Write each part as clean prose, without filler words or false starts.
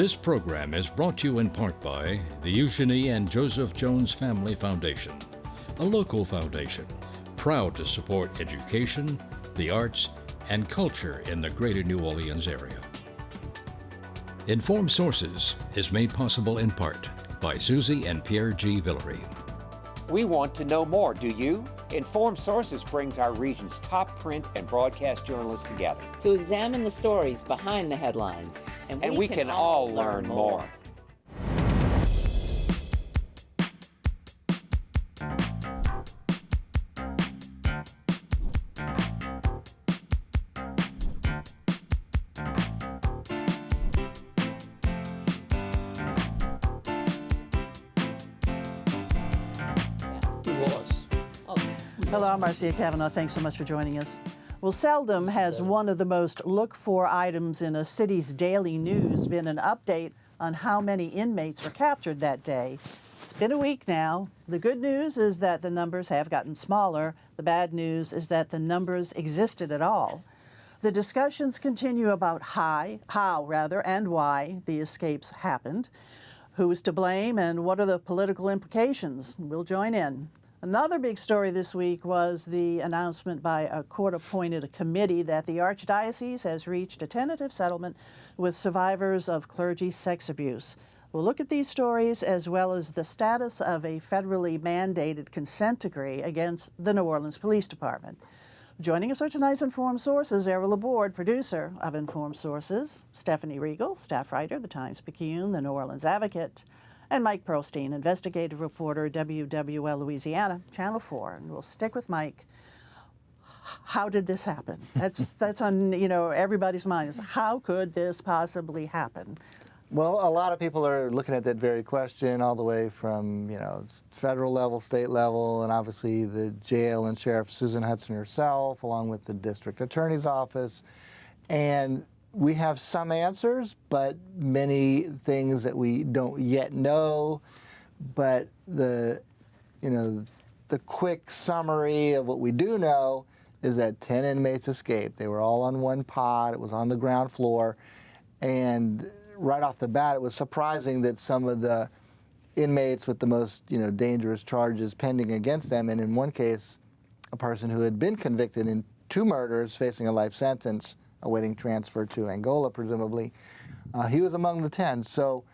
This program is brought to you in part by the Eugenie and Joseph Jones Family Foundation, a local foundation proud to support education, the arts, and culture in the greater New Orleans area. Informed Sources is made possible in part by Susie and Pierre G. Villery. We want to know more, do you? Informed Sources brings our region's top print and broadcast journalists together. To examine the stories behind the headlines. And we can all learn more. Hello, I'm Marcia Cavanaugh. Thanks so much for joining us. Well, seldom has one of the most looked-for items in a city's daily news been an update on how many inmates were captured that day. It's been a week now. The good news is that the numbers have gotten smaller. The bad news is that the numbers existed at all. The discussions continue about how, and why the escapes happened. Who is to blame and what are the political implications? We'll join in. Another big story this week was the announcement by a court-appointed committee that the Archdiocese has reached a tentative settlement with survivors of clergy sex abuse. We'll look at these stories as well as the status of a federally mandated consent decree against the New Orleans Police Department. Joining us are tonight's Informed Sources, Errol, Laborde, producer of Informed Sources, Stephanie Riegel, staff writer, the Times-Picayune, the New Orleans Advocate, and Mike Pearlstein, investigative reporter, WWL Louisiana, Channel 4. And we'll stick with Mike. How did this happen? That's on everybody's mind. How could this possibly happen? Well, a lot of people are looking at that very question all the way from, federal level, state level, and obviously the jail and Sheriff Susan Hudson herself, along with the district attorney's office. And we have some answers, but many things that we don't yet know. But the quick summary of what we do know is that 10 inmates escaped. They were all on one pod. It was on the ground floor. And right off the bat, it was surprising that some of the inmates with the most, dangerous charges pending against them, and in one case, a person who had been convicted in 2 murders, facing a life sentence, awaiting transfer to Angola, presumably. He was among the 10. So,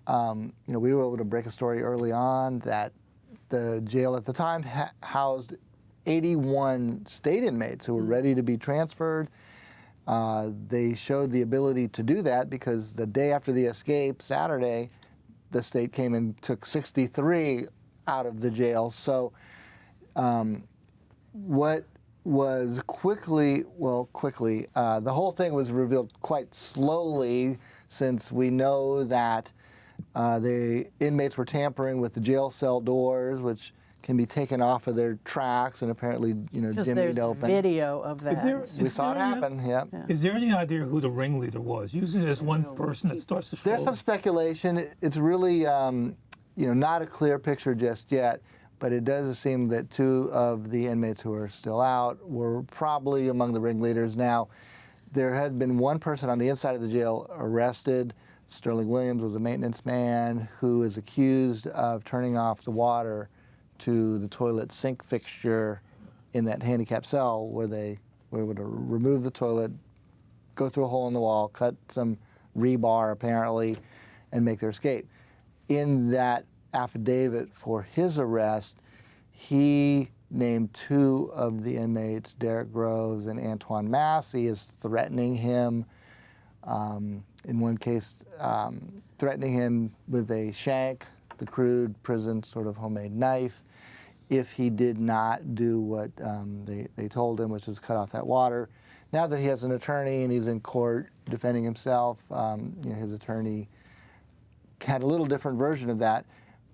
we were able to break a story early on that the jail at the time housed 81 state inmates who were ready to be transferred. They showed the ability to do that because the day after the escape, Saturday, the state came and took 63 out of the jail. So what was quickly, the whole thing was revealed quite slowly, since we know that the inmates were tampering with the jail cell doors, which can be taken off of their tracks and apparently, dimmied open. Video of that. We saw it happen, yeah. Is there any idea who the ringleader was? Usually there's one person that starts to show. There's some speculation. It's really, not a clear picture just yet. But it does seem that 2 of the inmates who are still out were probably among the ringleaders. Now, there had been one person on the inside of the jail arrested. Sterling Williams was a maintenance man who is accused of turning off the water to the toilet sink fixture in that handicapped cell, where they were able to remove the toilet, go through a hole in the wall, cut some rebar apparently, and make their escape. In that affidavit for his arrest, he named 2 of the inmates, Derek Groves and Antoine Massey, as threatening him. In one case, threatening him with a shank, the crude prison sort of homemade knife, if he did not do what they told him, which was cut off that water. Now that he has an attorney and he's in court defending himself, his attorney had a little different version of that.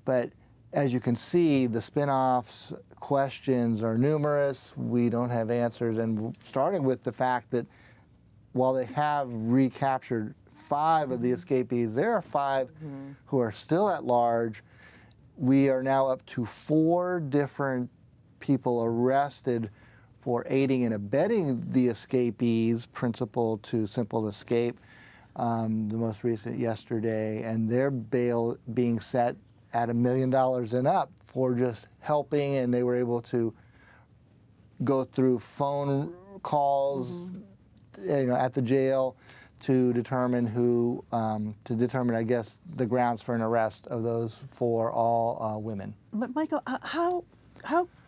But as you can see, the spin-offs questions are numerous. We don't have answers, and starting with the fact that while they have recaptured 5 of the escapees, there are 5 who are still at large. We are now up to 4 different people arrested for aiding and abetting the escapees, principal to simple escape. the most recent yesterday, and their bail being set at $1 million and up for just helping, and they were able to go through phone calls, at the jail to determine I guess, the grounds for an arrest of those for all women. But Michael, how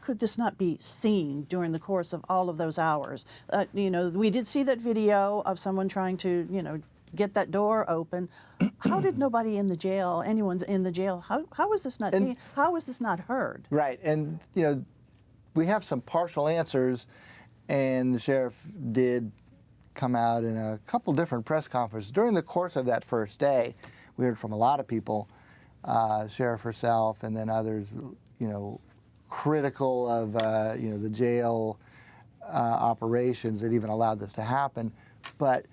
could this not be seen during the course of all of those hours? We did see that video of someone trying to, get that door open. How did nobody in the jail, anyone in the jail, how was this not seen? How was this not heard? Right, and we have some partial answers, and the sheriff did come out in a couple different press conferences. During the course of that first day, we heard from a lot of people, sheriff herself and then others, critical of, the jail operations that even allowed this to happen. But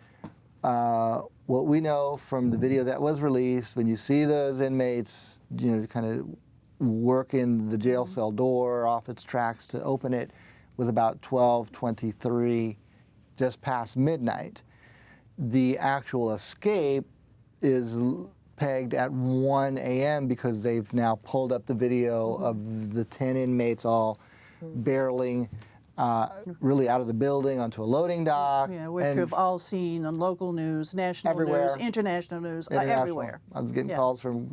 what we know from the video that was released, when you see those inmates, kind of working the jail cell door off its tracks to open it, was about 12:23, just past midnight. The actual escape is pegged at 1 a.m. because they've now pulled up the video of the 10 inmates all barreling really out of the building onto a loading dock. Yeah, which we've all seen on local news, national news, international news, everywhere. I'm getting calls from,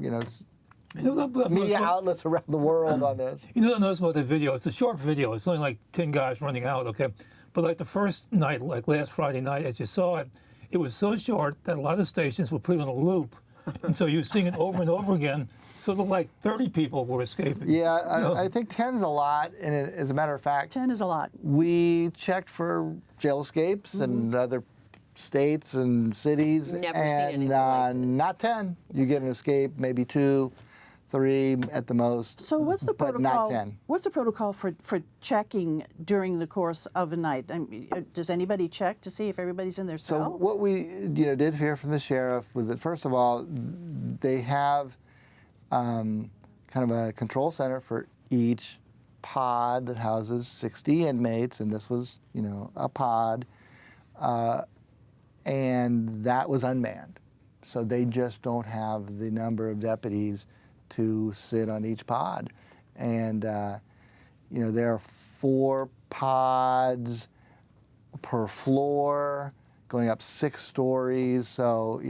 Media media outlets around the world on this. You don't notice about the video. It's a short video. It's only like 10 guys running out, okay? But like the first night, like last Friday night, as you saw it, it was so short that a lot of the stations were put on a loop. And so you were seeing it over and over again. So like 30 people were escaping. Yeah, I think 10's a lot. And as a matter of fact, 10 is a lot. We checked for jail escapes and other states and cities. Never seen and anything like this. Not 10. You get an escape, maybe 2, 3 at the most. So what's the but protocol? Not 10. What's the protocol for checking during the course of a night? I mean, does anybody check to see if everybody's in their So cell? what we did hear from the sheriff was that, first of all, they have kind of a control center for each pod that houses 60 inmates, and this was a pod, and that was unmanned. So they just don't have the number of deputies to sit on each pod. And, there are 4 pods per floor, going up 6 stories. So,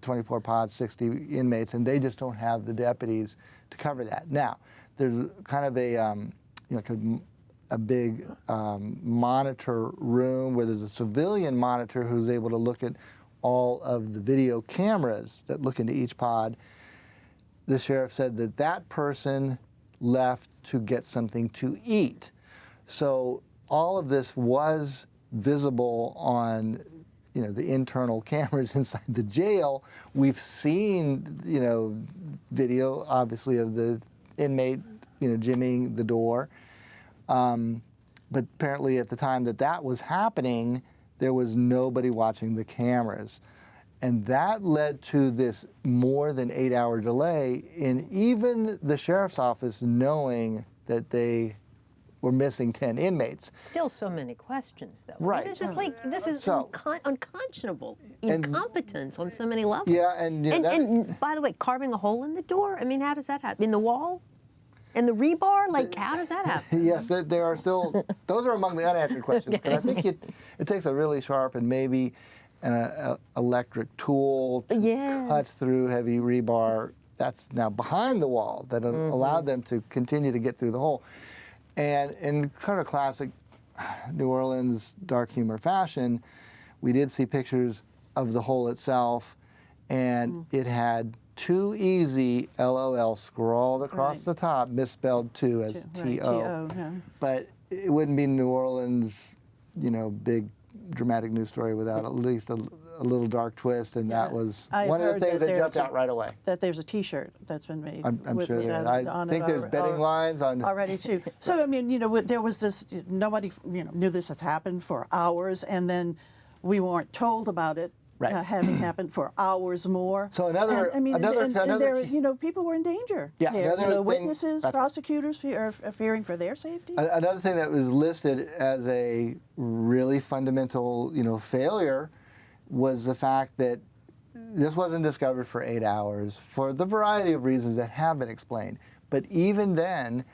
24 pods, 60 inmates, and they just don't have the deputies to cover that. Now, there's kind of a big monitor room where there's a civilian monitor who's able to look at all of the video cameras that look into each pod. The sheriff said that person left to get something to eat. So all of this was visible on the internal cameras inside the jail. We've seen video obviously of the inmate jimmying the door. But apparently at the time that was happening, there was nobody watching the cameras. And that led to this more than 8-hour delay in even the sheriff's office knowing that they were missing 10 inmates. Still so many questions, though. Right. It's just like, this is unconscionable, And- incompetence on so many levels. Yeah, and And by the way, carving a hole in the door, I mean, how does that happen? In the wall? And the rebar? Like, how does that happen? yes, there are still, those are among the unanswered questions. But I think it takes a really sharp and maybe an electric tool to cut through heavy rebar that's now behind the wall that allowed them to continue to get through the hole. And in kind of classic New Orleans dark humor fashion, we did see pictures of the hole itself, and it had "Too Easy" LOL scrawled across the top, misspelled "to" as T-O. yeah. But it wouldn't be New Orleans, big dramatic news story without at least a little dark twist, and that was one of the things that jumped out right away. That there's a T-shirt that's been made. I'm sure there is. I think there's betting lines on already too. So I mean, there was this. Nobody, knew this has happened for hours, and then we weren't told about it having happened for hours more. So another, people were in danger. Yeah, another thing, witnesses, prosecutors are fearing for their safety. Another thing that was listed as a really fundamental, failure was the fact that this wasn't discovered for 8 hours for the variety of reasons that have been explained. But even then,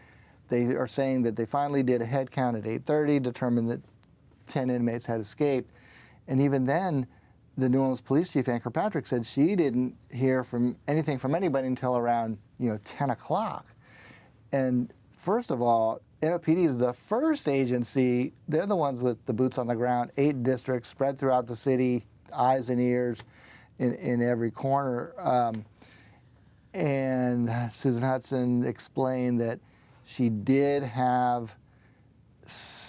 they are saying that they finally did a head count at 8:30, determined that 10 inmates had escaped. And even then, the New Orleans Police Chief, Ann Kirkpatrick, said she didn't hear from anything from anybody until around 10 o'clock. And first of all, NOPD is the first agency. They're the ones with the boots on the ground, 8 districts spread throughout the city, eyes and ears in every corner. And Susan Hudson explained that she did have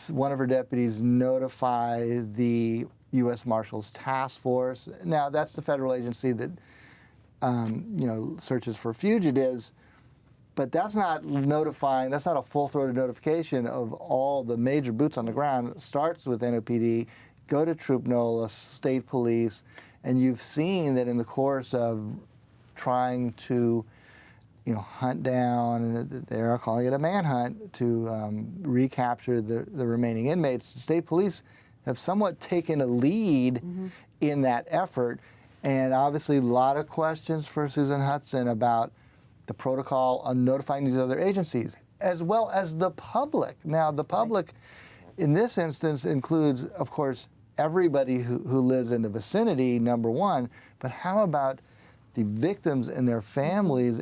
one of her deputies notify the U.S. Marshals Task Force. Now, that's the federal agency that searches for fugitives, but that's not notifying. That's not a full-throated notification of all the major boots on the ground. It starts with NOPD, go to Troop NOLA, state police, and you've seen that in the course of trying to hunt down, and they're calling it a manhunt, to recapture the remaining inmates, the state police have somewhat taken a lead in that effort. And obviously a lot of questions for Susan Hudson about the protocol on notifying these other agencies, as well as the public. Now, the public in this instance includes, of course, everybody who lives in the vicinity, number one, but how about the victims and their families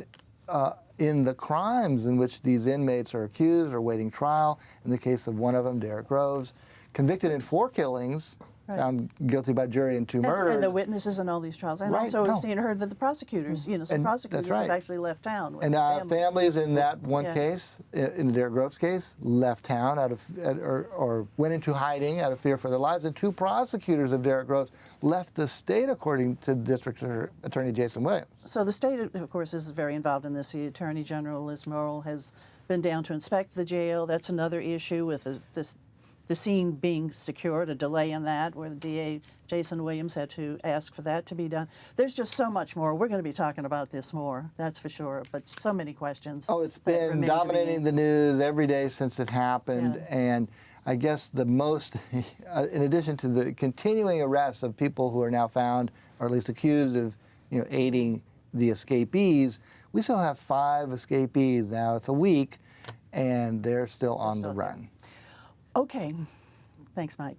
in the crimes in which these inmates are accused or waiting trial? In the case of one of them, Derek Groves, convicted in 4 killings, found guilty by jury in 2 murders. And the witnesses in all these trials. And also we've seen and heard that the prosecutors, some prosecutors have actually left town. With and families in that one Yeah. case, in the Derek Groves case, left town or went into hiding out of fear for their lives. And 2 prosecutors of Derek Groves left the state, according to District Attorney Jason Williams. So the state, of course, is very involved in this. The Attorney General, Liz Murrell, has been down to inspect the jail. That's another issue with the scene being secured, a delay in that, where the DA, Jason Williams, had to ask for that to be done. There's just so much more. We're going to be talking about this more, that's for sure, but so many questions. Oh, it's been dominating the news every day since it happened. Yeah. And I guess the most, in addition to the continuing arrests of people who are now found, or at least accused of aiding the escapees, we still have 5 escapees now. It's a week, and they're still on the run. Okay, thanks, Mike.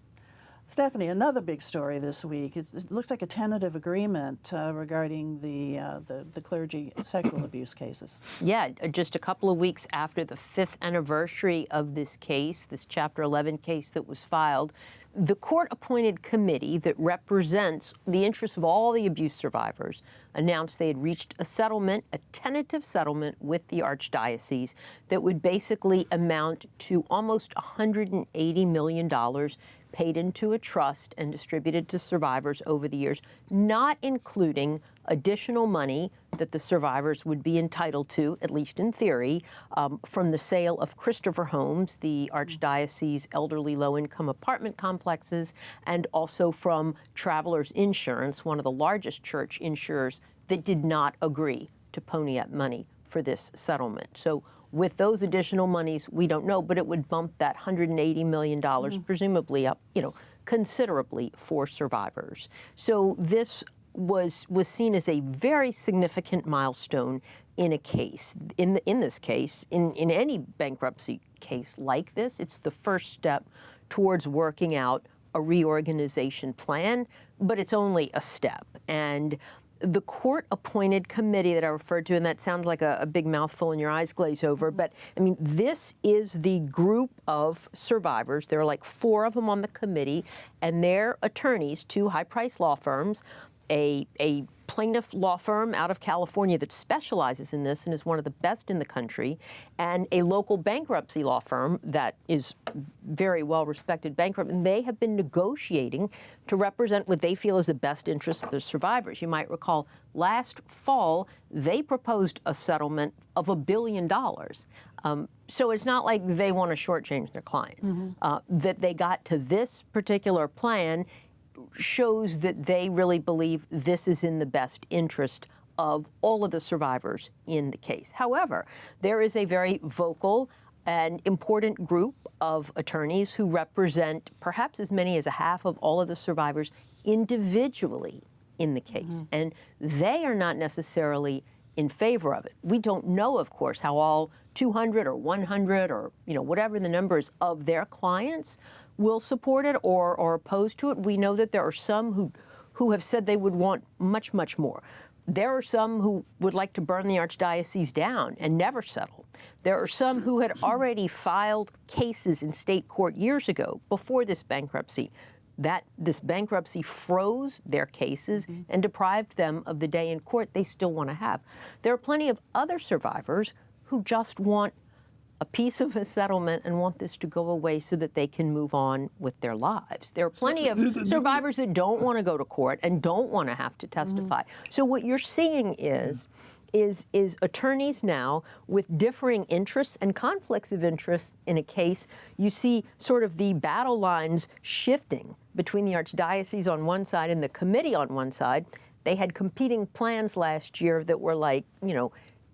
Stephanie, another big story this week. It looks like a tentative agreement regarding the clergy sexual abuse cases. Yeah, just a couple of weeks after the 5th anniversary of this case, this Chapter 11 case that was filed, the court-appointed committee that represents the interests of all the abuse survivors announced they had reached a settlement, a tentative settlement with the Archdiocese that would basically amount to almost $180 million paid into a trust and distributed to survivors over the years, not including additional money that the survivors would be entitled to, at least in theory, from the sale of Christopher Homes, the Archdiocese elderly low-income apartment complexes, and also from Travelers Insurance, one of the largest church insurers that did not agree to pony up money for this settlement. So with those additional monies, we don't know, but it would bump that $180 million presumably up, considerably for survivors. So this was seen as a very significant milestone in a case. In this case, in any bankruptcy case like this, it's the first step towards working out a reorganization plan, but it's only a step. And the court-appointed committee that I referred to, and that sounds like a big mouthful and your eyes glaze over, but I mean, this is the group of survivors. There are like 4 of them on the committee, and their attorneys, 2 high-priced law firms, a plaintiff law firm out of California that specializes in this and is one of the best in the country, and a local bankruptcy law firm that is very well-respected bankrupt, and they have been negotiating to represent what they feel is the best interest of the survivors. You might recall last fall, they proposed a settlement of $1 billion. So it's not like they want to shortchange their clients. That they got to this particular plan shows that they really believe this is in the best interest of all of the survivors in the case. However, there is a very vocal and important group of attorneys who represent perhaps as many as a half of all of the survivors individually in the case, and they are not necessarily in favor of it. We don't know, of course, how all 200 or 100 or whatever the numbers of their clients will support it or are opposed to it. We know that there are some who have said they would want much, much more. There are some who would like to burn the Archdiocese down and never settle. There are some who had already filed cases in state court years ago before this bankruptcy. This bankruptcy froze their cases and deprived them of the day in court they still want to have. There are plenty of other survivors who just want a piece of a settlement and want this to go away so that they can move on with their lives. There are plenty of survivors that don't want to go to court and don't want to have to testify. So what you're seeing is attorneys now with differing interests and conflicts of interest in a case. You see sort of the battle lines shifting between the Archdiocese on one side and the committee on one side. They had competing plans last year that were like,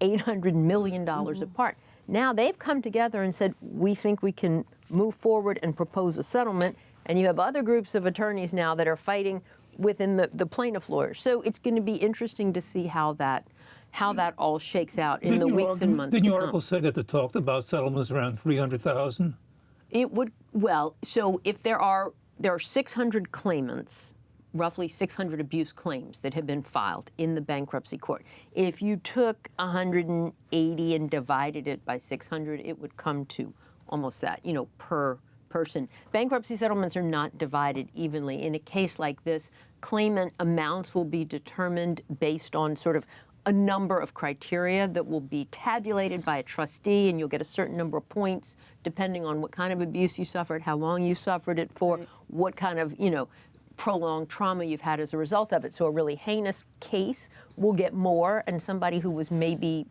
$800 million apart. Now they've come together and said, we think we can move forward and propose a settlement. And you have other groups of attorneys now that are fighting within the plaintiff lawyers. So it's going to be interesting to see how that all shakes out in the weeks and months to come. Didn't your article say that they talked about settlements around 300,000? It would, so if there are 600 claimants, roughly 600 abuse claims that have been filed in the bankruptcy court. If you took 180 and divided it by 600, it would come to almost that, per person. Bankruptcy settlements are not divided evenly. In a case like this, claimant amounts will be determined based on sort of a number of criteria that will be tabulated by a trustee, and you'll get a certain number of points depending on what kind of abuse you suffered, how long you suffered it for, what kind of, prolonged trauma you've had as a result of it. So a really heinous case will get more, and somebody who was maybe,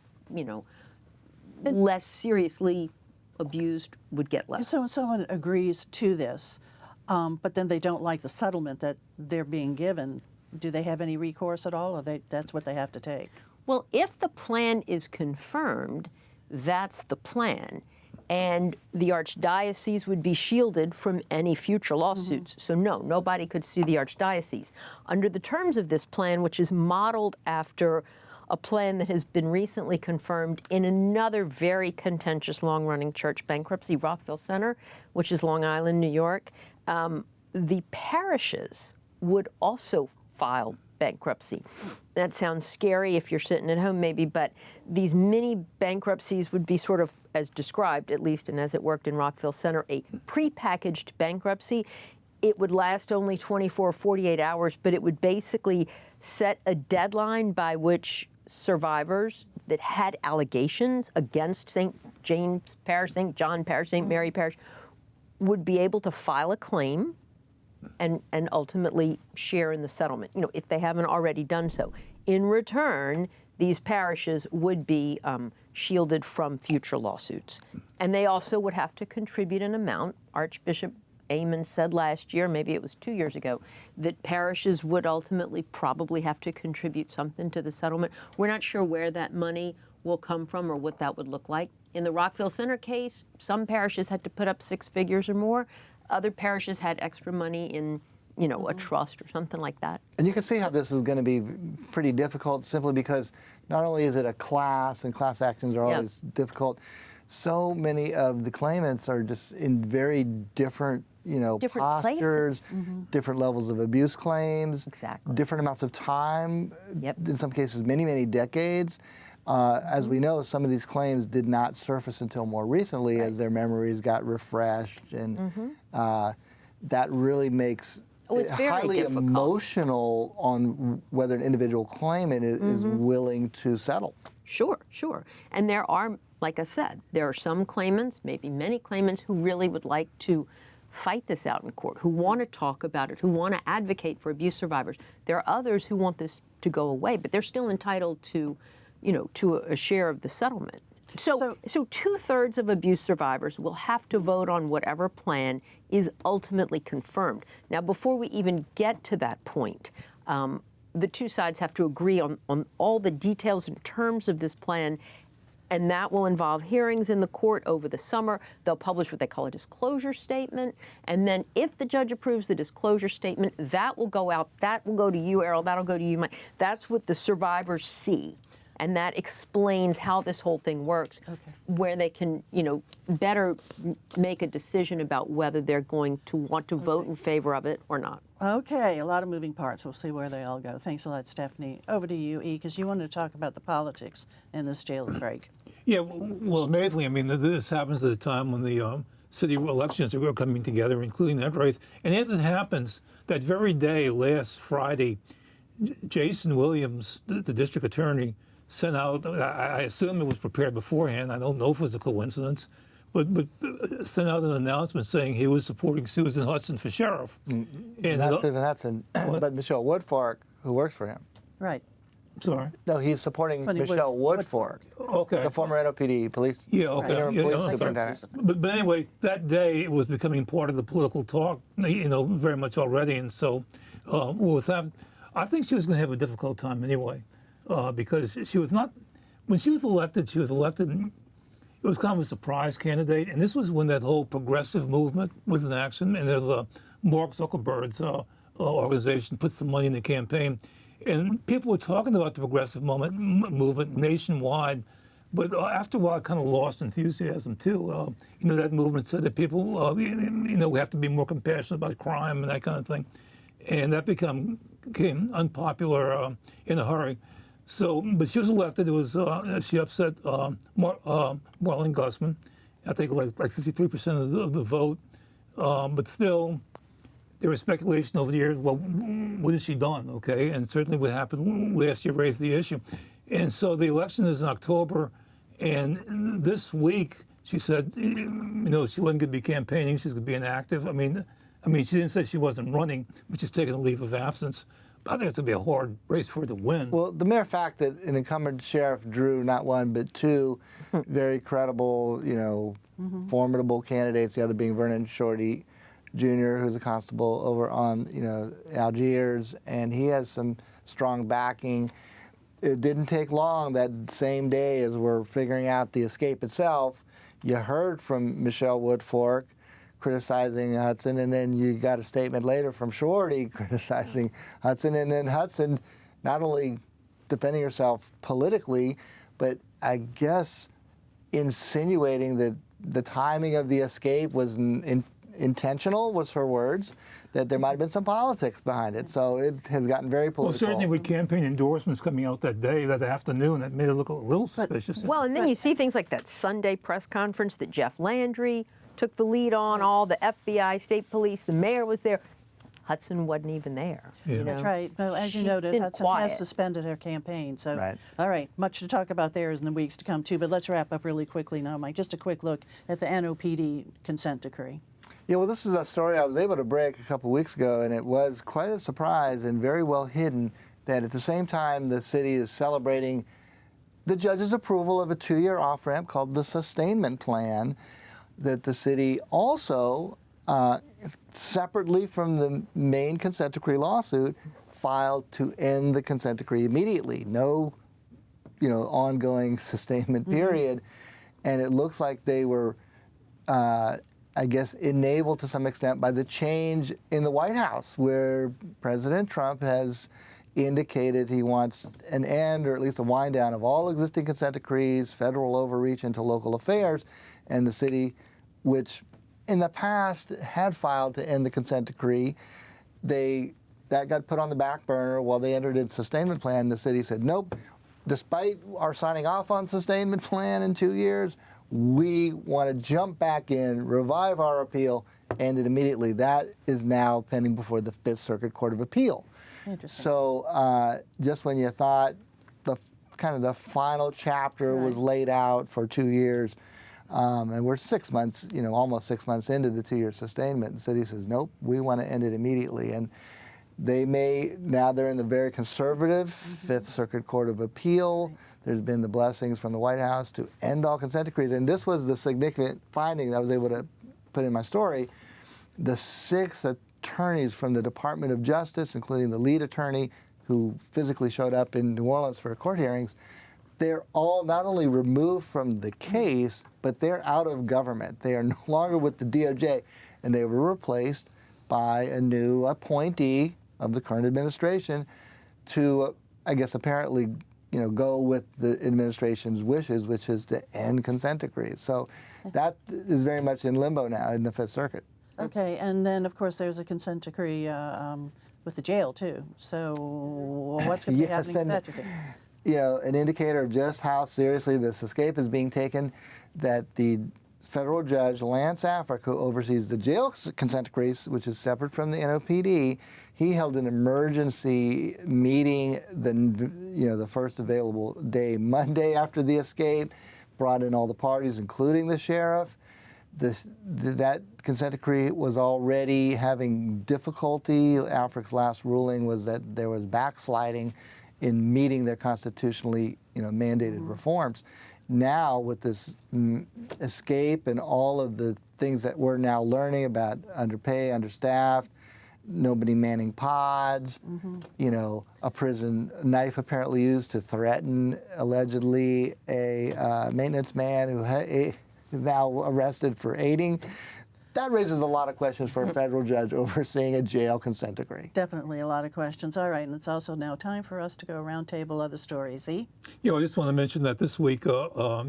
less seriously abused would get less. So someone agrees to this, but then they don't like the settlement that they're being given. Do they have any recourse at all, or that's what they have to take? Well, if the plan is confirmed, that's the plan. And the Archdiocese would be shielded from any future lawsuits. So no, nobody could sue the Archdiocese. Under the terms of this plan, which is modeled after a plan that has been recently confirmed in another very contentious long-running church bankruptcy, Rockville Center, which is Long Island, New York, the parishes would also file bankruptcy. That sounds scary if you're sitting at home maybe, but these mini bankruptcies would be sort of, as described at least and as it worked in Rockville Center, a prepackaged bankruptcy. It would last only 24 or 48 hours, but it would basically set a deadline by which survivors that had allegations against St. James Parish, St. John Parish, St. Mary Parish would be able to file a claim and ultimately share in the settlement, if they haven't already done so. In return, these parishes would be shielded from future lawsuits. And they also would have to contribute an amount. Archbishop Amon said last year, maybe it was 2 years ago, that parishes would ultimately probably have to contribute something to the settlement. We're not sure where that money will come from or what that would look like. In the Rockville Center case, some parishes had to put up 6 figures or more. Other parishes had extra money in, a trust or something like that. And you can see how this is going to be pretty difficult simply because not only is it a class, and class actions are always difficult, so many of the claimants are just in very different, Different postures, places. different levels of abuse claims, Exactly. different amounts of time, Yep. in some cases many, many decades. As we know, some of these claims did not surface until more recently as their memories got refreshed, and that really makes it it's very highly difficult. emotional on whether an individual claimant is willing to settle. Sure. And there are, like I said, there are some claimants, maybe many claimants, who really would like to fight this out in court, who want to talk about it, who want to advocate for abuse survivors. There are others who want this to go away, but they're still entitled to, to a share of the settlement. So 2/3 of abuse survivors will have to vote on whatever plan is ultimately confirmed. Now, before we even get to that point, the two sides have to agree on all the details and terms of this plan And that will involve hearings in the court over the summer. They'll publish what they call a disclosure statement. And then if the judge approves the disclosure statement, that will go out. That will go to you, Errol. That'll go to you, Mike. That's what the survivors see. And that explains how this whole thing works, where they can, better make a decision about whether they're going to want to vote in favor of it or not. Okay, a lot of moving parts. We'll see where they all go. Thanks a lot, Stephanie. Over to you, E, because you wanted to talk about the politics in this jail break. Yeah, well, amazingly, I mean, this happens at a time when the city elections are coming together, including that race. And as it happens, that very day, last Friday, Jason Williams, the district attorney, sent out, I assume it was prepared beforehand, I don't know if it was a coincidence, but sent out an announcement saying he was supporting Susan Hudson for sheriff. And Not Susan Hudson, but Michelle Woodfork, who works for him. Right. Sorry? No, he's supporting Michelle Woodfork, Okay. the former NOPD police, interim police superintendent. But anyway, that day it was becoming part of the political talk, very much already. And so with that, I think she was going to have a difficult time anyway. Because she was not, when she was elected, it was kind of a surprise candidate. And this was when that whole progressive movement was in action. And there's Mark Zuckerberg's organization put some money in the campaign. And people were talking about the progressive movement nationwide. But after a while, it kind of lost enthusiasm too. That movement said that people, we have to be more compassionate about crime and that kind of thing. And that became unpopular in a hurry. So, but she was elected. It was she upset Marlene Gusman, I think like 53% of the vote. But still, there was speculation over the years. Well, what has she done? Okay, and certainly what happened last year raised the issue. And so the election is in October, and this week she said, she wasn't going to be campaigning. She's going to be inactive. I mean, she didn't say she wasn't running, but she's taking a leave of absence. I think it's going to be a hard race for her to win. Well, the mere fact that an incumbent sheriff drew not one but two very credible, formidable candidates, the other being Vernon Shorty Jr., who's a constable over on, Algiers, and he has some strong backing. It didn't take long that same day as we're figuring out the escape itself. You heard from Michelle Woodfork criticizing Hudson, and then you got a statement later from Shorty criticizing Hudson, and then Hudson not only defending herself politically, but I guess insinuating that the timing of the escape was intentional, was her words, that there might have been some politics behind it. So it has gotten very political. Well, certainly with campaign endorsements coming out that afternoon, that made it look a little suspicious. Well, and then you see things like that Sunday press conference that Jeff Landry took the lead on, all the FBI, state police, the mayor was there. Hudson wasn't even there. Yeah. That's right. Well, as you noted, Hudson has suspended her campaign. So, all right, much to talk about there in the weeks to come, too. But let's wrap up really quickly now, Mike. Just a quick look at the NOPD consent decree. Yeah, well, this is a story I was able to break a couple weeks ago, and it was quite a surprise and very well hidden that at the same time the city is celebrating the judge's approval of a 2-year off-ramp called the sustainment plan, that the city also, separately from the main consent decree lawsuit, filed to end the consent decree immediately. No, ongoing sustainment period. And it looks like they were, I guess, enabled to some extent by the change in the White House, where President Trump has indicated he wants an end, or at least a wind down, of all existing consent decrees, federal overreach into local affairs, and the city, which in the past had filed to end the consent decree, that got put on the back burner while they entered its sustainment plan. The city said, nope, despite our signing off on sustainment plan in 2 years, we want to jump back in, revive our appeal, end it immediately. That is now pending before the Fifth Circuit Court of Appeal. Interesting. So just when you thought the final chapter was laid out for 2 years, and we're 6 months, almost 6 months into the 2-year sustainment, the city says, nope, we want to end it immediately. And now they're in the very conservative Fifth Circuit Court of Appeal. There's been the blessings from the White House to end all consent decrees. And this was the significant finding that I was able to put in my story. The 6 attorneys from the Department of Justice, including the lead attorney who physically showed up in New Orleans for court hearings, they're all not only removed from the case, but they're out of government. They are no longer with the DOJ, and they were replaced by a new appointee of the current administration to, I guess, apparently, go with the administration's wishes, which is to end consent decrees. So that is very much in limbo now in the Fifth Circuit. Okay, and then of course there's a consent decree with the jail too. So what's going to be happening with that, you think? An indicator of just how seriously this escape is being taken, that the federal judge, Lance Afric, who oversees the jail consent decrees, which is separate from the NOPD, he held an emergency meeting the first available day, Monday after the escape, brought in all the parties, including the sheriff. That consent decree was already having difficulty. Afric's last ruling was that there was backsliding in meeting their constitutionally mandated reforms. Now, with this escape and all of the things that we're now learning about underpay, understaffed, nobody manning pods, a prison knife apparently used to threaten, allegedly, a maintenance man who is now arrested for aiding. That raises a lot of questions for a federal judge overseeing a jail consent decree. Definitely a lot of questions. All right, and it's also now time for us to go roundtable other stories. E? I just want to mention that this week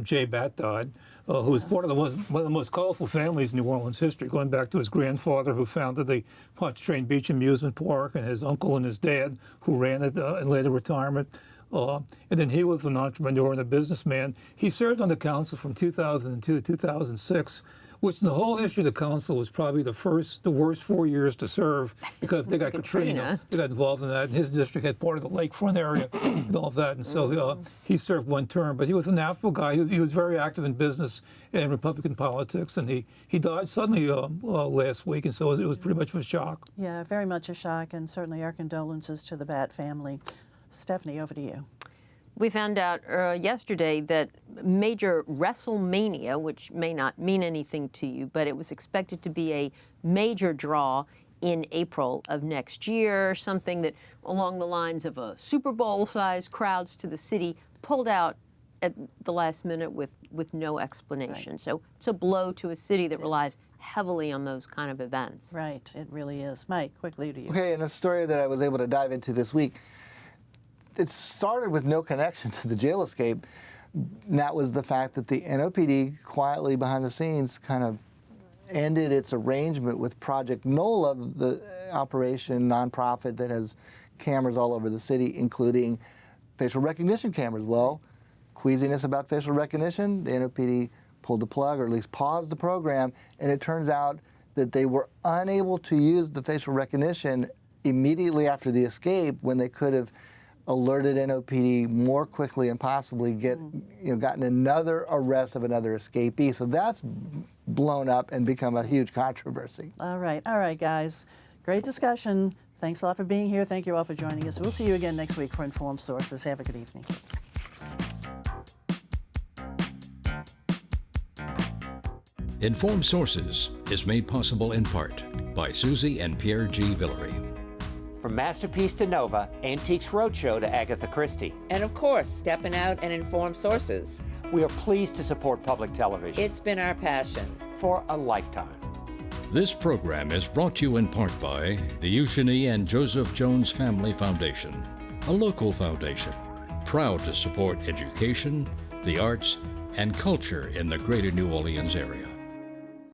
Jay Batt died, who was part of one of the most colorful families in New Orleans history, going back to his grandfather who founded the Pontchartrain Beach Amusement Park, and his uncle and his dad who ran it in later retirement. And then he was an entrepreneur and a businessman. He served on the council from 2002 to 2006, which in the whole history of the council was probably the worst 4 years to serve, because they got Katrina. They got involved in that, and his district had part of the lakefront area and all of that. And so he served one term, but he was an affable guy. He was very active in business and Republican politics, and he died suddenly last week, and so it was pretty much of a shock. Yeah, very much a shock, and certainly our condolences to the Batt family. Stephanie, over to you. We found out yesterday that major WrestleMania, which may not mean anything to you, but it was expected to be a major draw in April of next year, something that along the lines of a Super Bowl-sized crowds to the city pulled out at the last minute with no explanation. Right. So it's a blow to a city that relies heavily on those kind of events. Right, it really is. Mike, quickly to you. Okay, and a story that I was able to dive into this week, it started with no connection to the jail escape. And that was the fact that the NOPD quietly behind the scenes kind of ended its arrangement with Project NOLA, the operation nonprofit that has cameras all over the city, including facial recognition cameras. Well, queasiness about facial recognition, the NOPD pulled the plug, or at least paused the program, and it turns out that they were unable to use the facial recognition immediately after the escape, when they could have alerted NOPD more quickly and possibly gotten another arrest of another escapee. So that's blown up and become a huge controversy. All right, guys. Great discussion. Thanks a lot for being here. Thank you all for joining us. We'll see you again next week for Informed Sources. Have a good evening. Informed Sources is made possible in part by Susie and Pierre G. Villery. From Masterpiece to Nova, Antiques Roadshow to Agatha Christie. And of course, stepping out and Informed Sources. We are pleased to support public television. It's been our passion. For a lifetime. This program is brought to you in part by the Eugenie and Joseph Jones Family Foundation, a local foundation proud to support education, the arts, and culture in the greater New Orleans area.